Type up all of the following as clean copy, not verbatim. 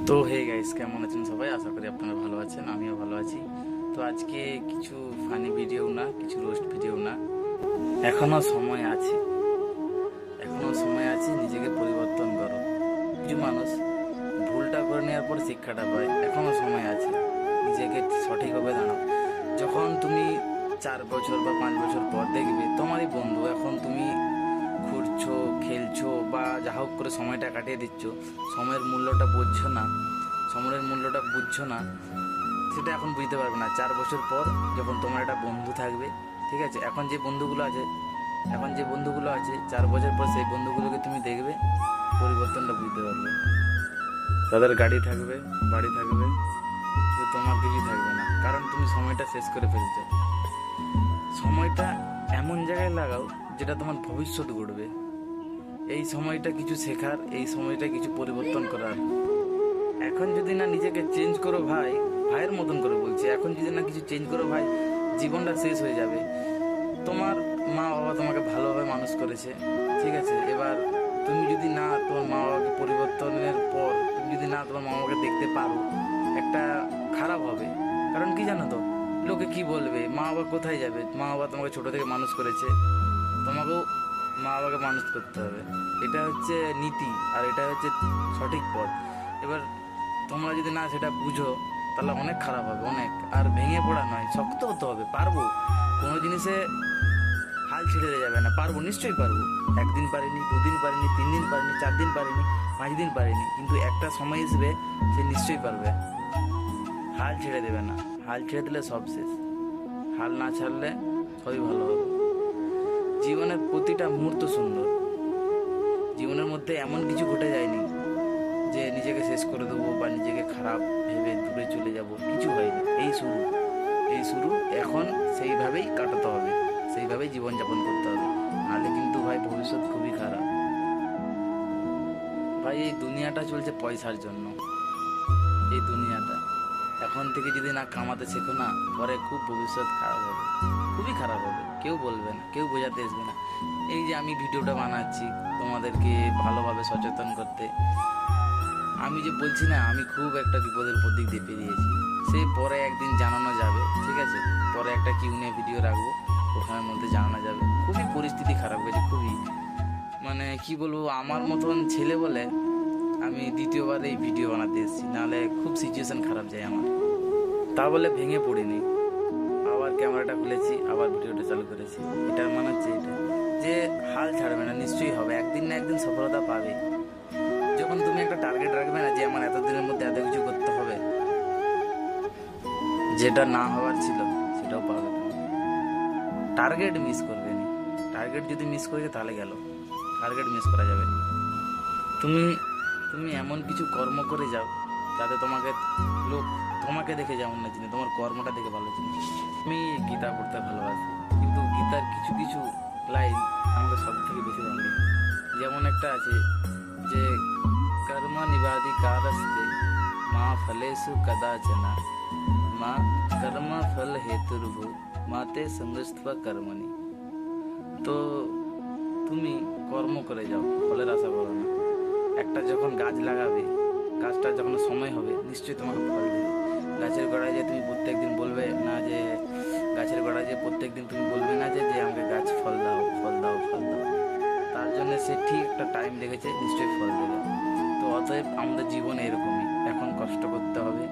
তো hey guys, কেমন আছেন সবাই? আশা করি আপনারা ভালো আছেন, আমিও ভালো আছি। তো আজকে কিছু ফানি ভিডিও না, কিছু রোস্ট ভিডিও না, এখনো সময় আছে, এখনো সময় আছে, নিজেকে পরিবর্তন করো। কিছু মানুষ ভুলটা করে নেওয়ার পর শিক্ষাটা পায়, এখনো সময় আছে, নিজেকে সঠিকভাবে দাঁড়াও। যখন তুমি 4 বছর বা 5 বছর পর দেখবে তোমারই বন্ধু, এখন তুমি ঘুরছো, খেলছো বা যা হোক করে সময়টা কাটিয়ে দিচ্ছ, সময়ের মূল্যটা বুঝছো না, সময়ের মূল্যটা বুঝছো না, সেটা এখন বুঝতে পারবে না 4 বছর পর যখন তোমার একটা বন্ধু থাকবে। ঠিক আছে, এখন যে বন্ধুগুলো আছে 4 বছর পর সেই বন্ধুগুলোকে তুমি দেখবে, পরিবর্তনটা বুঝতে পারবে। তাদের গাড়ি থাকবে, বাড়ি থাকবে, কিন্তু তোমার কিছুই থাকবে না, কারণ তুমি সময়টা শেষ করে ফেলছো। সময়টা এমন জায়গায় লাগাও যেটা তোমার ভবিষ্যৎ গড়বে। এই সময়টা কিছু শেখার, এই সময়টা কিছু পরিবর্তন করার। এখন যদি না নিজেকে চেঞ্জ করো ভাই, ভাইয়ের মতন করে বলছি, এখন যদি না কিছু চেঞ্জ করো ভাই, জীবনটা শেষ হয়ে যাবে। তোমার মা বাবা তোমাকে ভালোভাবে মানুষ করেছে, ঠিক আছে, এবার তুমি যদি না তোমার মা বাবাকে পরিবর্তনের পর তুমি যদি না তোমার মা বাবাকে দেখতে পারো, একটা খারাপ হবে। কারণ কি জানো তো, লোকে কি বলবে, মা বাবা কোথায় যাবে? মা বাবা তোমাকে ছোট থেকে মানুষ করেছে, তোমাকেও মা বাবাকে মানুষ করতে হবে। এটা হচ্ছে নীতি, আর এটা হচ্ছে সঠিক পথ। এবার তোমরা যদি না সেটা বুঝো, তাহলে অনেক খারাপ হবে, অনেক। আর ভেঙে পড়া নয়, শক্ত হতে হবে, পারবো। কোনো জিনিসে হাল ছেড়ে দেওয়া যাবে না, পারবো, নিশ্চয়ই পারবো। একদিন পারিনি, 2 দিন পারিনি, 3 দিন পারিনি, 4 দিন পারিনি, 5 দিন পারিনি, কিন্তু একটা সময় আসবে সে নিশ্চয়ই পারবে। হাল ছেড়ে দেবে না, হাল ছেড়ে দিলে সব শেষ। হাল না ছাড়লে সবই ভালো হবে। জীবনের প্রতিটা মুহূর্ত সুন্দর। জীবনের মধ্যে এমন কিছু ঘটে যায়নি যে নিজেকে শেষ করে দেবো বা নিজেকে খারাপ ভেবে দূরে চলে যাব, কিছু হয়নি। এই শুরু এখন সেইভাবেই কাটাতে হবে, সেইভাবেই জীবনযাপন করতে হবে, নাহলে কিন্তু ভাই ভবিষ্যৎ খুবই খারাপ। ভাই এই দুনিয়াটা চলছে পয়সার জন্য। এই দুনিয়াটা এখন থেকে যদি না কামাতে শেখো না, পরে খুব ভবিষ্যৎ খারাপ হবে, খুবই খারাপ হবে। কেউ বলবে না, কেউ বোঝাতে আসবে না। এই যে আমি ভিডিওটা বানাচ্ছি তোমাদেরকে ভালোভাবে সচেতন করতে, আমি যে বলছি না, আমি খুব একটা বিপদের উপর দিক দিয়ে পেরিয়েছি, সে পরে একদিন জানানো যাবে, ঠিক আছে, পরে একটা কিউনে ভিডিও রাখবো, ওখানের মধ্যে জানানো যাবে। খুবই পরিস্থিতি খারাপ গেছে, খুবই, মানে কি বলবো, আমার মতন ছেলে বলে আমি দ্বিতীয়বার এই ভিডিও বানাতে এসেছি, নাহলে খুব সিচুয়েশন খারাপ যায় আমার। তা বলে ভেঙে পড়িনি, আবার ক্যামেরাটা খুলেছি, আবার ভিডিওটা চালু করেছি। এটার মানে হচ্ছে এটা যে হাল ছাড়বে না, নিশ্চয়ই হবে, একদিন না একদিন সফলতা পাবে। যখন তুমি একটা টার্গেট রাখবে না যে আমার এতদিনের মধ্যে এত কিছু করতে হবে, যেটা না হওয়ার ছিল সেটাও পাবে না। টার্গেট মিস করবে না, টার্গেট যদি মিস করে তাহলে গেল, টার্গেট মিস করা যাবে না। তুমি তুমি এমন কিছু কর্ম করে যাও যাতে লোক তোমাকে দেখে যেমন না চিনে, তোমার কর্মটা দেখে ভালো চিনে। আমি গীতা পড়তে ভালোবাসি, কিন্তু গীতার কিছু কিছু লাইন আমাকে সব থেকে বেশি ভালো লাগে। যেমন একটা আছে যে কর্ম নিবাদি কারস্তে মা ফলেষু কদাচনা মা কর্ম ফল হেতুর্ভু মাতে সঙ্গস্থ কর্মণি। তো তুমি কর্ম করে যাও, ফলের আশা করো না। একটা যখন গাছ লাগাবে, গাছটা যখন সময় হবে নিশ্চয়ই তোমাকে ফল দেবে। গাছের গোড়ায় যে তুমি প্রত্যেকদিন বলবে না যে, গাছের গোড়ায় যে প্রত্যেকদিন তুমি বলবে না যে যে আমাকে গাছ ফল দাও, ফল দাও, ফল দাও। তার জন্য সে ঠিক একটা টাইম রেখেছে, নিশ্চয়ই ফল দেবে। তো অতএব আমাদের জীবনে এরকমই, এখন কষ্ট করতে হবে,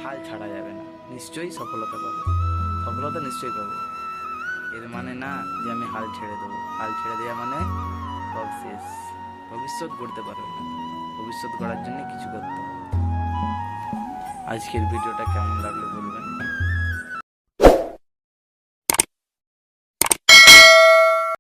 হাল ছাড়া যাবে না, নিশ্চয়ই সফলতা পাবে, সফলতা নিশ্চয়ই পাবে। এর মানে না যে আমি হাল ছেড়ে দেবো, হাল ছেড়ে দেওয়া মানে সব শেষ, ভবিষ্যৎ গড়তে পারবে না। ভবিষ্যৎ গড়ার জন্য কিছু করতে হবে। আজকের ভিডিওটা কেমন লাগলো বলবেন।